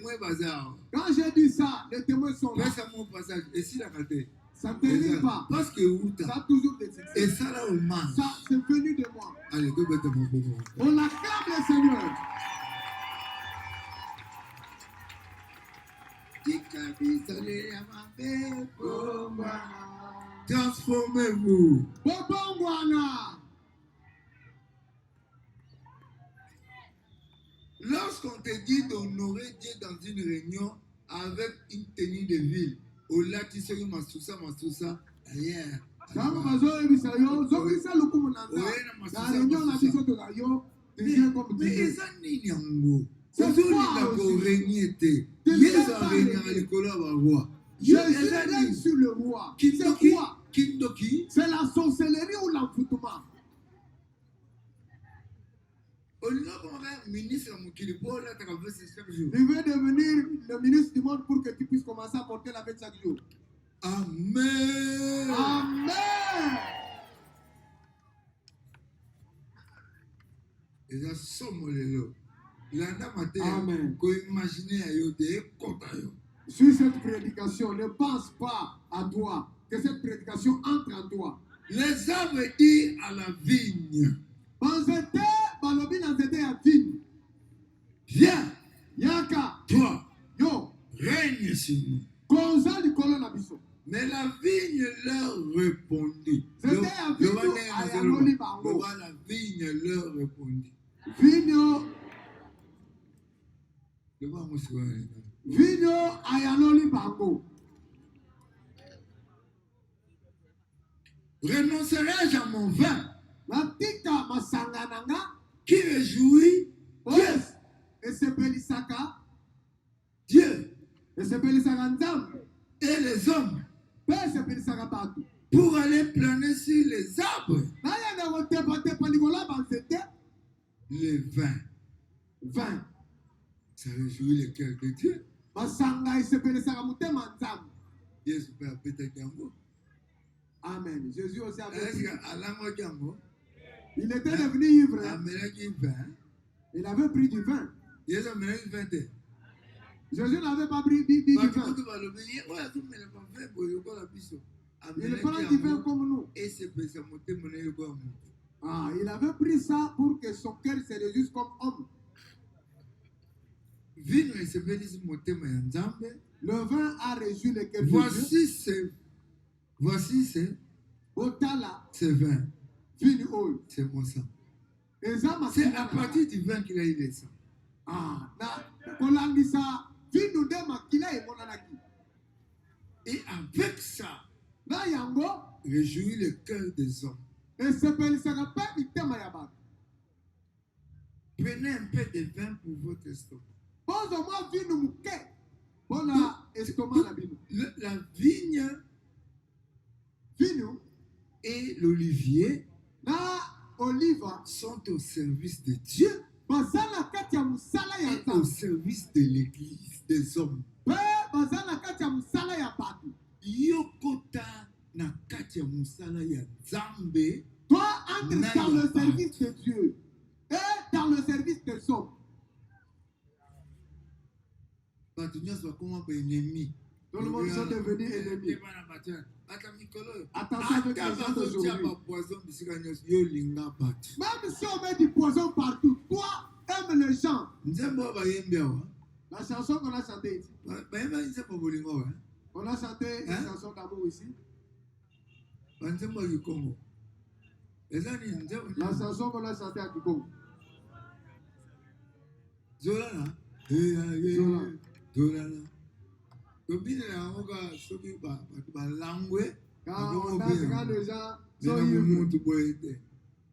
Quand j'ai dit ça, les témoins sont là. Ça ne t'arrive pas. Parce que ça a toujours des succès. Et ça là au man. Ça, c'est venu de moi. Allez, on acclame le Seigneur. Transformez-vous. Lorsqu'on te dit d'honorer Dieu dans une réunion avec une tenue de ville, au lac, tu sais, Masusa, ailleurs. Je règne sur le roi. C'est quoi? C'est la sorcellerie ou l'envoûtement. Il veut devenir le ministre du monde pour que tu puisses commencer à porter la fête chaque jour. Amen. Amen. Amen. Sur cette prédication, ne pense pas à toi, que cette prédication entre en toi. Les arbres disent à la vigne. Viens, Yaka, toi, yo, règne sur nous. Mais la vigne leur répondit. La vigne leur répondit. Vigno ayanoli bango. Renoncerai-je à mon vin Natika masangananga qui réjouit Dieu et se belisaka Dieu et se belisaka nzambe et les hommes se belisaka batu pour aller planer sur les arbres. Le vin. Ça réjouit le cœur de Dieu. Amen. Jésus aussi avait dit. Il était devenu ivre. Il avait pris du vin. Jésus n'avait pas pris du vin. Il prend du vin comme nous. Ah, il avait pris ça pour que son cœur se réjouisse comme homme. Le vin a réjoui le cœur de Dieu. Voici c'est vin. C'est mon sang. C'est à partir du vin qu'il a eu le sang. Et avec ça, réjouit le cœur des hommes. Prenez un peu de vin pour votre estomac. La vigne et l'olivier sont au service de Dieu et au service de l'église, des hommes. Yokota na kati ya musala ya Nzambe. Toi, entre dans le service de Dieu et dans le service des hommes. Tout le monde sont devenus ennemis. Attention avec les gens d'aujourd'hui. Même si on met du poison partout, toi, aime les gens. La chanson qu'on a chantée ici. On a chanté une chanson d'amour ici. banzembo ya Congo. La chanson qu'on a chantée à Kikongo. Zola.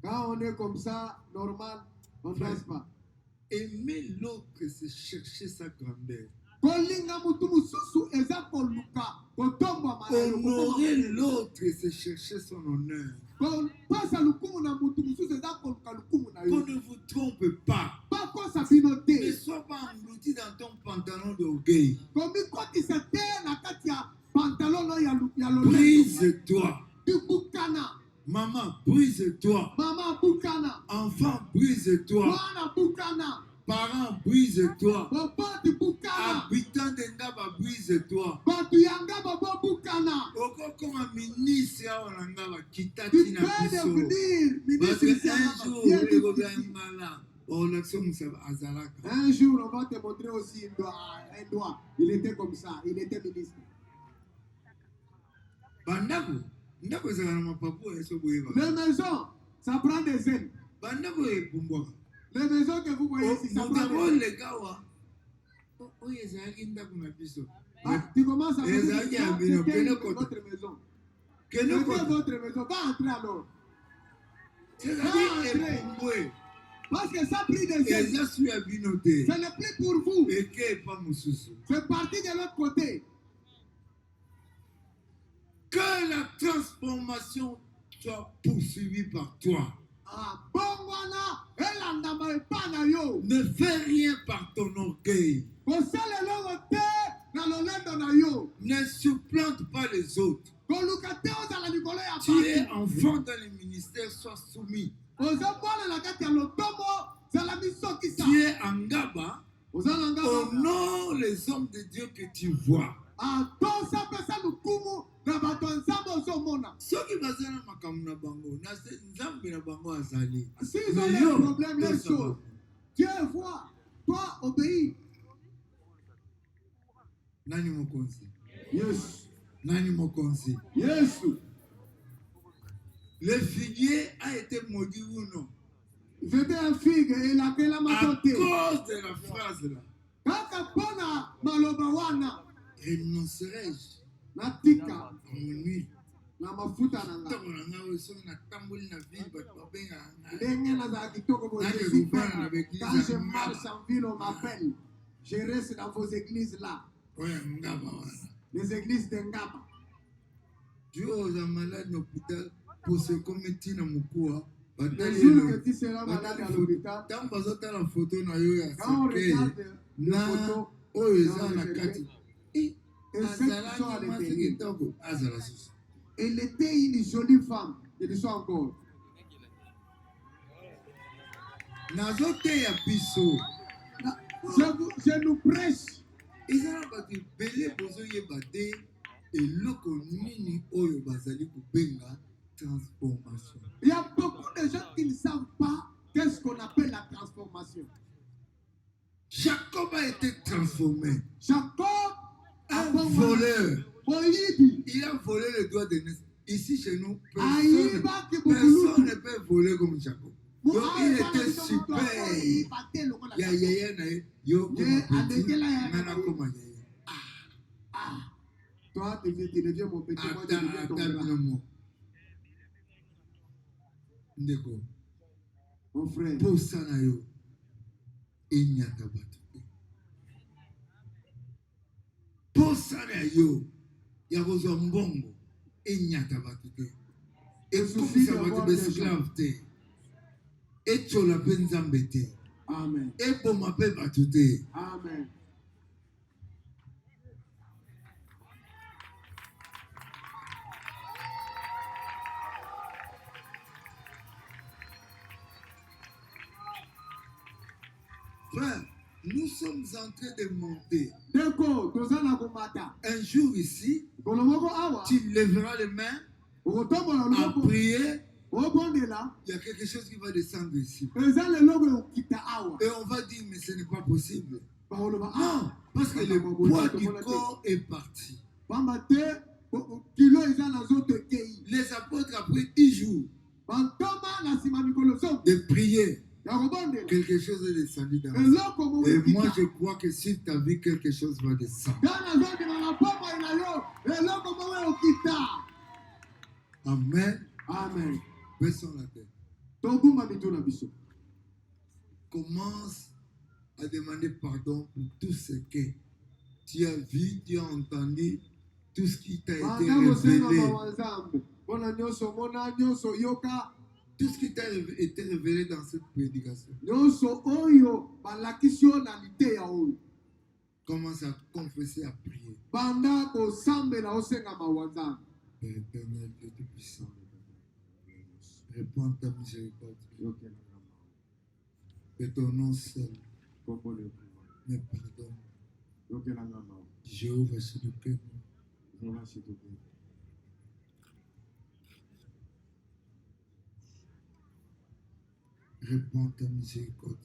Quand on est comme ça, normal, on ne danse pas. Aimer l'autre, c'est chercher sa grandeur. Honorer l'autre, c'est chercher son honneur. Qu'on ne vous trompe pas. Ne sois pas englouti dans ton pantalon d'orgueil. Brise-toi. Maman, brise-toi. Enfant, brise-toi. Parents, brise-toi. Habitants de Ngaba, brise-toi. Comme un ministre, un jour, on va te montrer aussi un doigt. Il était comme ça, il était ministre. Les maisons, ça prend des ailes. Les maisons que vous voyez ici, ça prend des ailes. Tu commences à me dire que votre maison. Quelle est votre maison? Va entrer alors. Va entrer. Parce que ça a pris des ailes. Ce n'est plus pour vous. C'est parti de l'autre côté. Que la transformation soit poursuivie par toi. Ne fais rien par ton orgueil. Ne supplante pas les autres. Tu es enfant dans le ministère, sois soumis. Tu es en Ngaba. Honore les hommes de Dieu que tu vois. Ceux qui basent dans makamuna bango, nzambe na bango azali. Si ils ont des problèmes, les choses, Dieu voit, toi obéis. Nani mokonzi? Yes. Nani mokonzi? Yes. Le figuier a été maudit ou non? C'était un figue et il a fait la matonté. À cause de la phrase là. Renoncerai-je Natika. mon huile? Na mafuta nanga. Quand je marche en ville, on m'appelle. Je reste dans vos églises là. Les églises de Ngaba. Tu es malade à l'hôpital pour se commettre dans mon cours. Le jour que tu seras malade à l'hôpital, quand on regarde la photo, elle était une jolie femme. Elle le soit encore. Je nous prêche. Il y a beaucoup de gens qui ne savent pas qu'est-ce qu'on appelle la transformation. Jacob a été transformé. Jacob, un voleur. Il a volé le doigt de naissance. Ici chez nous, personne ne peut voler comme Jacob. Donc il était super. Toi, tu deviens mon petit, moi, je deviens ton grand. Ndeko, mon frère, pour ça, il n'y a pas de pour ça, il y a besoin de bongo, il n'y a pas de et pour ça, il y a des esclaves. Et tu la peine d'embêter. Amen. Et pour ma paix, va tout dire. Amen. Frère, nous sommes en train de monter. Un jour ici, tu lèveras les mains à prier. Il y a quelque chose qui va descendre ici. Et on va dire, mais ce n'est pas possible. Non, parce que le poids du corps est parti. Les apôtres, après 10 jours de prier, quelque chose est descendu dans la salle. Et moi, je crois que si tu as vu, quelque chose va descendre. Amen. Amen. Baissons la tête. Commence à demander pardon pour tout ce que tu as vu, tu as entendu, tout ce qui t'a été révélé. Tout ce qui t'a été révélé dans cette prédication. Commence à confesser, à prier. Père éternel, Dieu Tout-Puissant, réponds ta miséricorde. Que ton nom seul me pardonne. Jéhovah, s'il te plaît. Réponds ta miséricorde.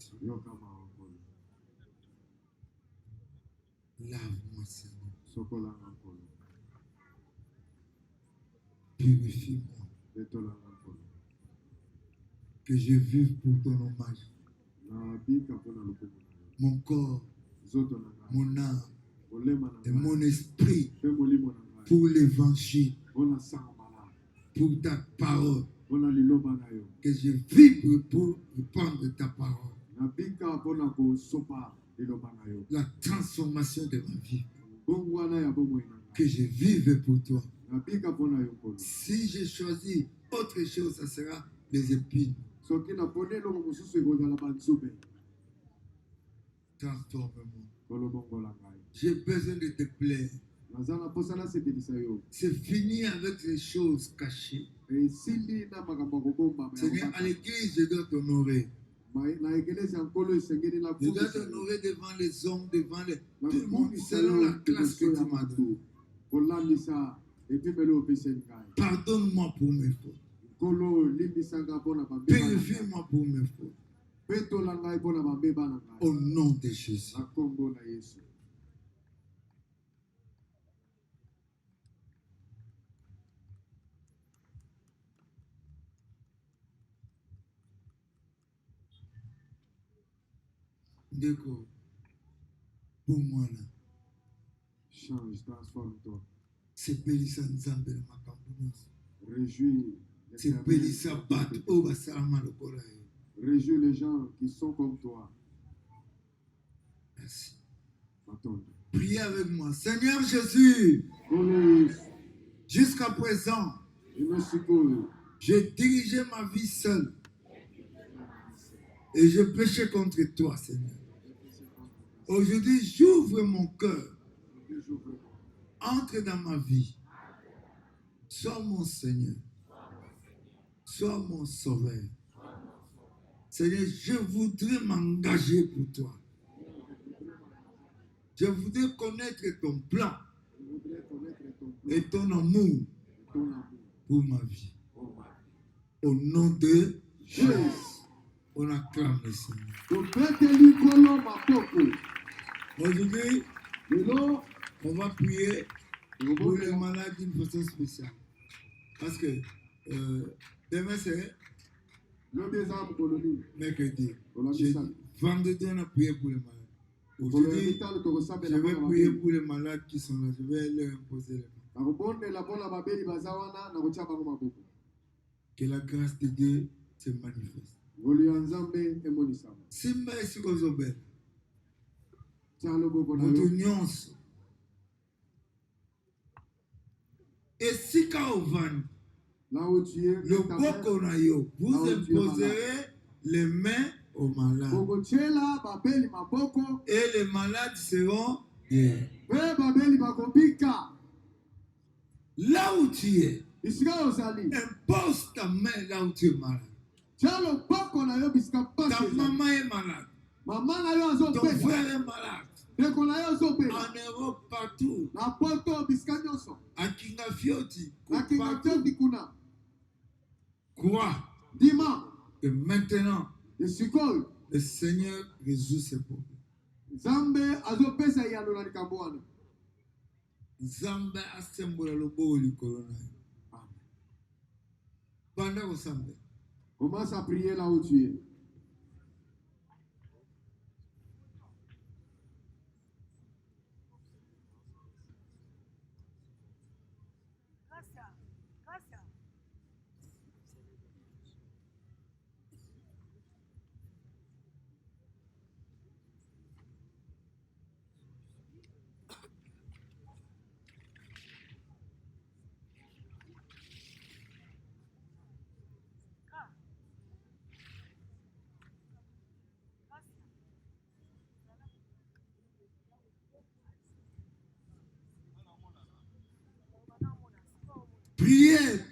Lave-moi, Seigneur. Purifie-moi. Que je vive pour ton hommage. Mon corps, mon âme et mon esprit pour l'évangile, pour ta parole. Que je vibre pour répandre ta parole. La transformation de ma vie. Que je vive pour toi. Si j'ai choisi autre chose, ça sera les épines. Transforme-moi. J'ai besoin de te plaire. C'est fini avec les choses cachées. Seigneur, à l'église, je dois t'honorer. Je dois t'honorer devant les hommes, devant tout le monde, selon la classe que tu m'as donnée. Pardonne-moi pour mes fautes. Purifie-moi pour mes fautes. Au nom de Jésus. D'accord. Pour moi là. Change, transforme-toi. C'est Bélissa Nzambe le Makambunos. Réjouis. C'est Bélissa Bat Oba Salama le Koraï. Réjouis les gens qui sont comme toi. Merci. Attends. Priez avec moi. Seigneur Jésus. Bonus. Jusqu'à présent, j'ai dirigé ma vie seul. Et je péchais contre toi, Seigneur. Aujourd'hui, j'ouvre mon cœur. Entre dans ma vie. Sois mon Seigneur. Sois mon Sauveur. Seigneur, je voudrais m'engager pour toi. Je voudrais connaître ton plan et ton amour pour ma vie. Au nom de Jésus, on acclame le Seigneur. Aujourd'hui, on va prier pour les malades d'une façon spéciale. Parce que demain c'est mercredi. Vendredi, on a prié pour les malades. Aujourd'hui, je vais prier pour les malades qui sont là. Je vais leur imposer les mains. Que la grâce de Dieu se manifeste. Simba et Sikozobel. Notre union. Et si Kaovan, le Bokonayo, vous imposerez les mains aux malades. Et les malades seront guéris. Là où tu es, impose ta main là où tu es malade. Ta maman est malade. Ton frère est malade. En Europe, partout. À Kingafioti. Crois que maintenant, le Seigneur résout ses problèmes. Nzambe asembola lobo likolo na yo. Banda kosambe. Commence à prier là où tu es.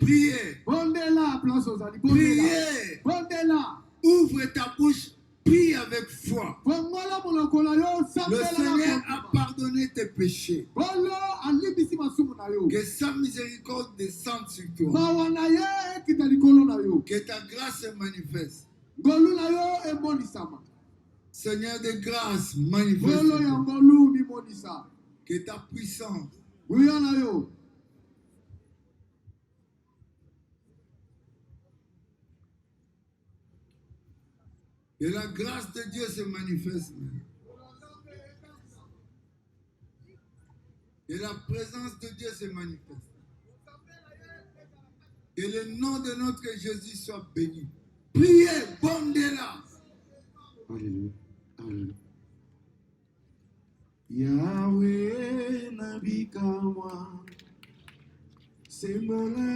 Priez. Bondez-la, place aux amis. Priez. Bondez-la. Ouvre ta bouche. Prie avec foi. Le Seigneur a pardonné tes péchés. Que sa miséricorde descende sur toi. Que ta grâce se manifeste. Seigneur de grâce, manifeste. Que ta puissance. Que la grâce de Dieu se manifeste. Que la présence de Dieu se manifeste. Que le nom de notre Jésus soit béni. Priez, bondez-la. Alléluia. Alléluia. Yahweh nabikawa sembola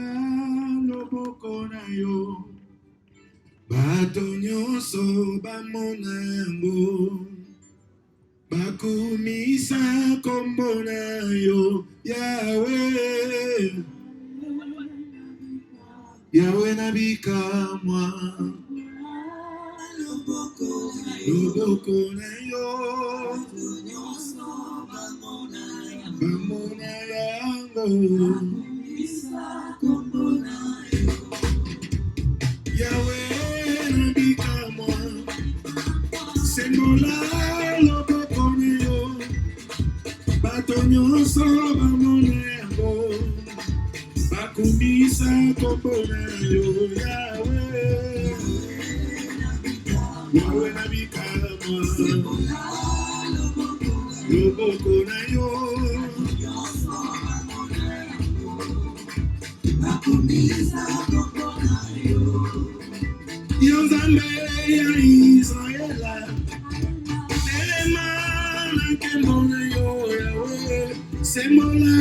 loboko na yo. Bato nyonso bamona yango bakumisa kombo na yo Yahweh. Yahweh nabikamwa loboko na yo bamona yango Yahweh sembola loboko na yo bato nyonso bamona yango bakumisa kombo na yo Yahweh. Yahweh nabikamwa loboko na yo bakumisa kombo na yo yo Nzambe ya Israela. Sembola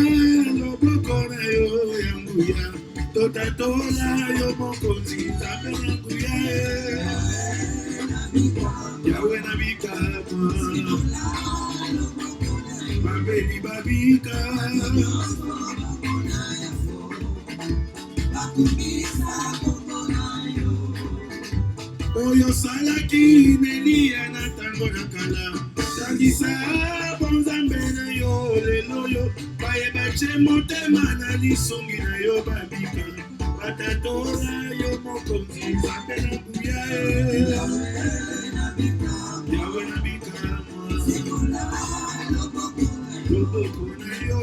loboko na yo yanguya totatola yo mokonzi Nzambe yanguya Yahweh nabikamwa babeli babika oyo salaki nelia na tango na kala tangisa bonzambe na yo lelo yo bayebache motema na lisongi na yo babika batatola yo mokonzi Nzambe na nguya Yahweh nabikamwa loboko na yo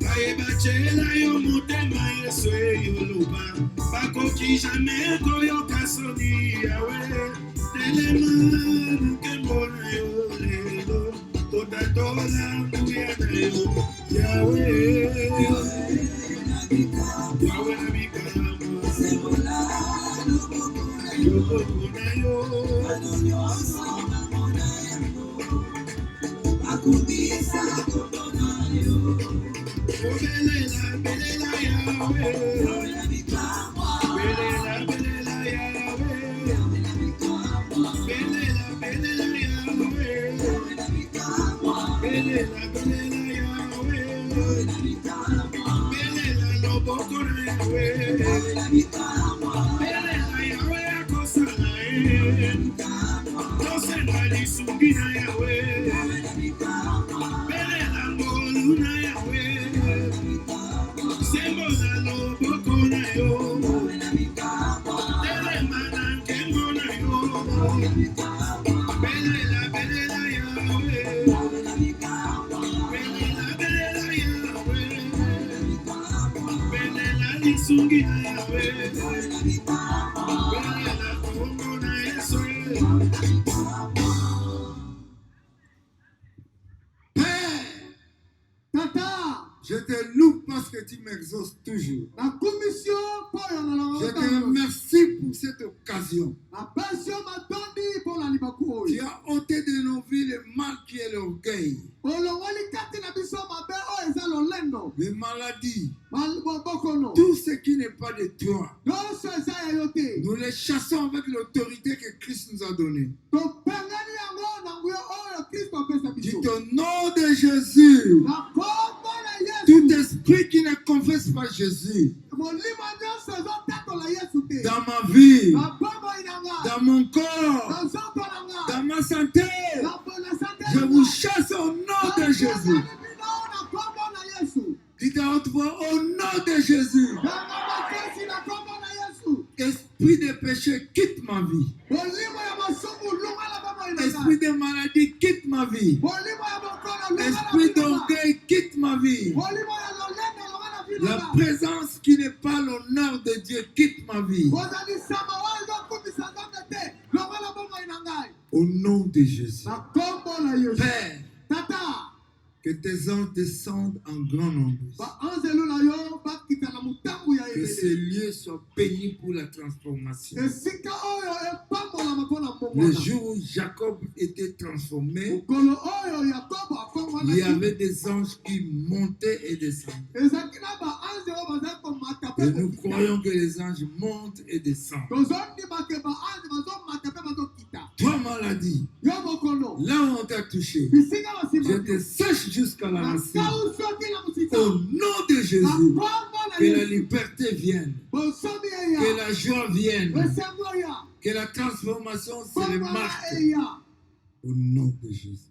bayebachela yo motema Yesu eyoloba bakoki jamais koyoka soni Yahweh telema nkembo na yo lelo totatola nguya na yo Yahweh. Yahweh nabikamwa loboko na yo belela belela Yahweh belela belela Yahweh belela belela Yahweh belela belela Yahweh belela loboko na Yahweh belela Yahweh akosala tosenda lisungi na Yahweh belela ngolu na Yahweh sembola loboko na yo telema na nkembo na yo lisungi na yawe belela kombo na Yesu. Père, Tata, je te loue parce que tu m'exauces toujours. la commission pour Je te remercie pour cette occasion. la passion m'a donné pour la libakou. Tu as ôté de nos vies le mal qui est l'orgueil, les maladies, tout ce qui n'est pas de toi. Nous les chassons avec l'autorité que Christ nous a donnée. Du nom de Jésus, tout esprit qui ne confesse pas Jésus dans ma vie, dans mon corps, dans ma santé, je vous chasse au nom de Jésus. Dites à haute voix, au nom de Jésus. Esprit de péché, quitte ma vie. Esprit de maladie, quitte ma vie. Esprit d'orgueil, quitte ma vie. La présence qui n'est pas l'honneur de Dieu, quitte ma vie. Au nom de Jésus. Père, que tes anges descendent en grand nombre. Que ces lieux soient bénis pour la transformation. Le jour où Jacob était transformé, il y avait des anges qui montaient et descendaient. Et nous croyons que les anges montent et descendent. Toi, maladie, là où on t'a touché, je te sèche jusqu'à la racine. Au nom de Jésus, que la liberté vienne, que la joie vienne, que la transformation se remarque. Au nom de Jésus.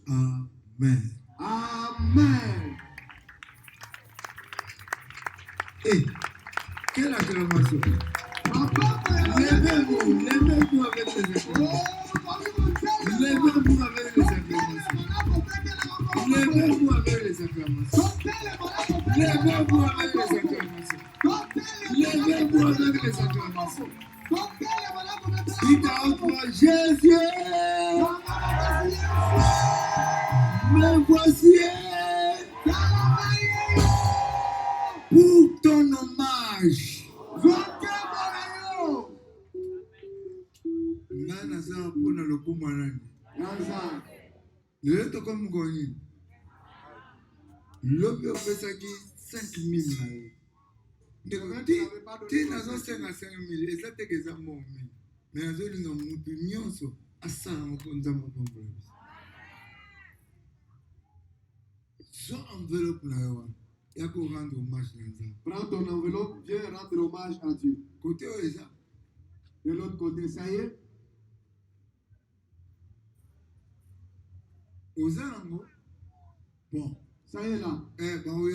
Amen. Amen. Et quelle acclamation. Levez-vous avec les acclamations. Levez-vous avec les acclamations. Levez-vous avec les acclamations. Levez-vous avec les acclamations. Levez-vous avec les acclamations. Dites à haute voix, Jésus, me voici pour ton hommage. Le comme gagné. L'homme a fait ça qui 5 000 naïs. Tu n'as pas 5 000, et ça t'est que ça m'a mis. Mais à ce moment-là, à ça, on compte dans mon problème. Soit enveloppe là, il y a qu'à rendre hommage à ça. Prends ton enveloppe, viens rendre hommage à Dieu. Côté où est ça? De l'autre côté, ça y est. Aux Anango. Bon. Ça y est là. Eh, ben oui,